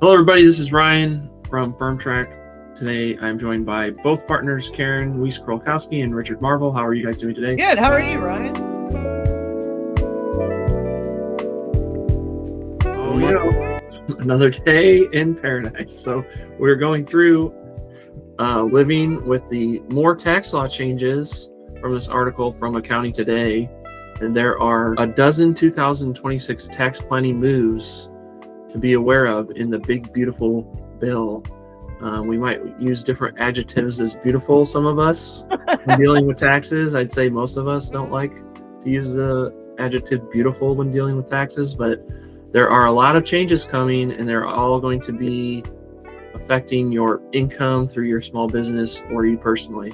Hello, everybody. This is Ryan from firmTRAK. Today, I'm joined by both partners, Carin Weiss-Krolikowski and Richard Marvel. How are you guys doing today? Good. How are you, Ryan? Oh, yeah. Another day in paradise. So we're going through living with the more tax law changes from this article from Accounting Today. And there are a dozen 2026 tax planning moves to be aware of in the big, beautiful bill. We might use different adjectives as beautiful, some of us, when dealing with taxes. I'd say most of us don't like to use the adjective beautiful when dealing with taxes, but there are a lot of changes coming, and they're all going to be affecting your income through your small business or you personally.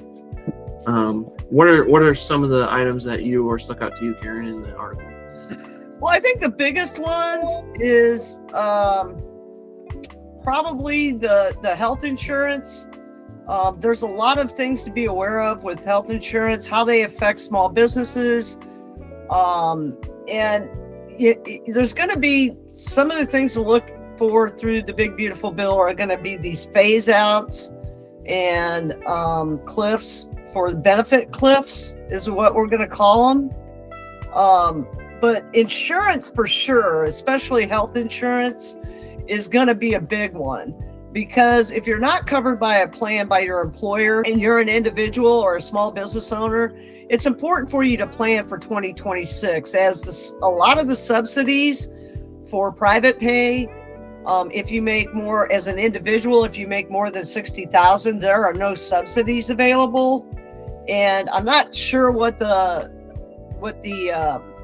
What are some of the items that you or stuck out to you, Carin, in the article? Well, I think the biggest ones is probably the health insurance. There's a lot of things to be aware of with health insurance, how they affect small businesses. And there's going to be some of the things to look for through the big, beautiful bill are going to be these phase-outs and cliffs for benefit cliffs is what we're going to call them. But insurance for sure, especially health insurance, is going to be a big one, because if you're not covered by a plan by your employer and you're an individual or a small business owner, it's important for you to plan for 2026, as a lot of the subsidies for private pay, if you make more as an individual, if you make more than $60,000, there are no subsidies available. And I'm not sure what the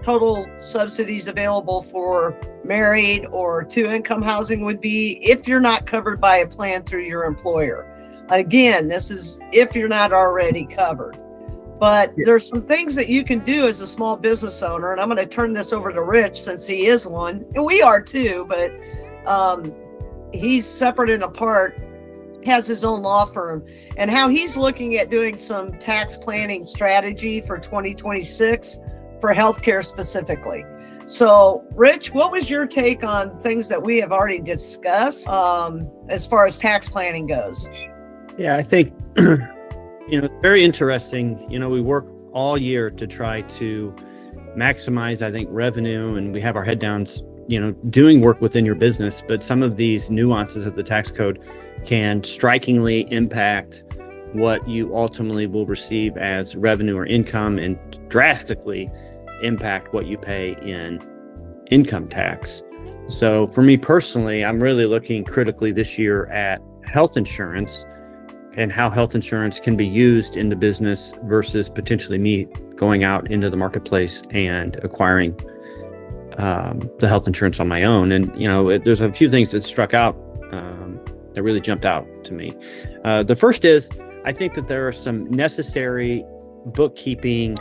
total subsidies available for married or two-income housing would be if you're not covered by a plan through your employer. Again, this is if you're not already covered. But there's some things that you can do as a small business owner, and I'm going to turn this over to Rich since he is one, and we are too, but he's separate and apart, has his own law firm, and how he's looking at doing some tax planning strategy for 2026 for healthcare specifically. So, Rich, what was your take on things that we have already discussed as far as tax planning goes? Yeah, I think, it's very interesting. We work all year to try to maximize, I think, revenue, and we have our head down, doing work within your business. But some of these nuances of the tax code can strikingly impact what you ultimately will receive as revenue or income, and drastically impact what you pay in income tax. So for me personally, I'm really looking critically this year at health insurance and how health insurance can be used in the business versus potentially me going out into the marketplace and acquiring the health insurance on my own. And, there's a few things that struck out that really jumped out to me. The first is, I think that there are some necessary bookkeeping,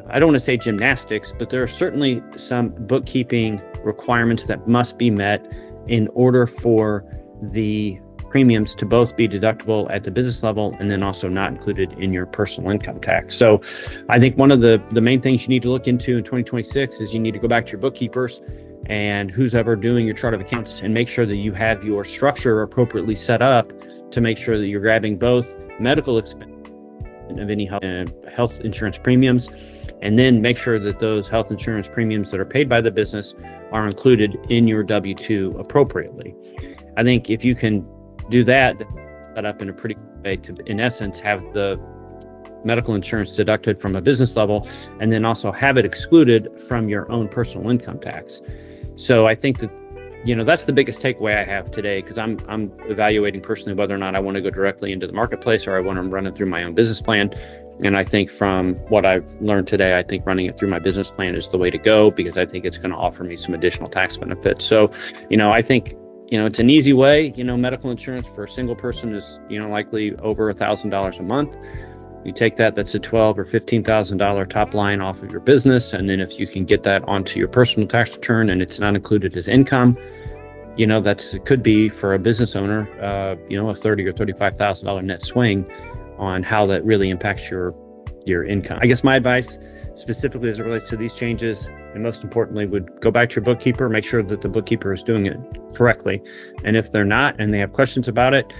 I don't want to say gymnastics, but there are certainly some bookkeeping requirements that must be met in order for the premiums to both be deductible at the business level and then also not included in your personal income tax. So I think one of the main things you need to look into in 2026 is you need to go back to your bookkeepers and who's ever doing your chart of accounts and make sure that you have your structure appropriately set up to make sure that you're grabbing both medical expense of any health insurance premiums, and then make sure that those health insurance premiums that are paid by the business are included in your W-2 appropriately. I think if you can do that, set up in a pretty good way to, in essence, have the medical insurance deducted from a business level, and then also have it excluded from your own personal income tax. So I think that, that's the biggest takeaway I have today, because I'm evaluating personally whether or not I want to go directly into the marketplace or I want to run it through my own business plan. And I think from what I've learned today, I think running it through my business plan is the way to go, because I think it's going to offer me some additional tax benefits. So, I think, it's an easy way. Medical insurance for a single person is, likely over $1,000 a month. You take that's a $12,000 or $15,000 top line off of your business. And then if you can get that onto your personal tax return and it's not included as income, it could be for a business owner, a $30,000 or $35,000 net swing on how that really impacts your income. I guess my advice specifically as it relates to these changes, and most importantly, would go back to your bookkeeper, make sure that the bookkeeper is doing it correctly. And if they're not and they have questions about it,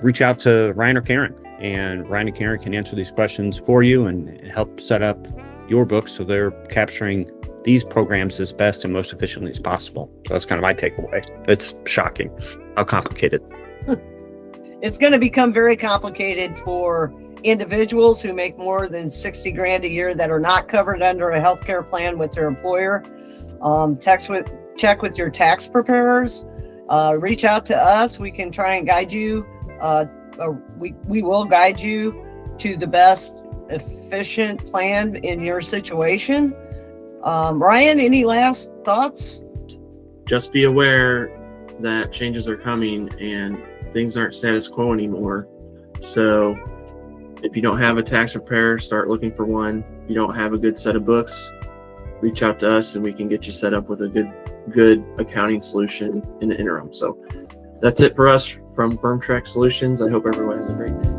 reach out to Ryan or Carin, and Ryan and Carin can answer these questions for you and help set up your books so they're capturing these programs as best and most efficiently as possible. So that's kind of my takeaway. It's shocking how complicated. It's going to become very complicated for individuals who make more than 60 grand a year that are not covered under a healthcare plan with their employer. Check with your tax preparers. Reach out to us. We can try and guide you. We will guide you to the best efficient plan in your situation. Ryan, any last thoughts? Just be aware that changes are coming and things aren't status quo anymore. So if you don't have a tax preparer, start looking for one. If you don't have a good set of books, reach out to us and we can get you set up with a good accounting solution in the interim. So that's it for us from firmTRAK Solutions. I hope everyone has a great day.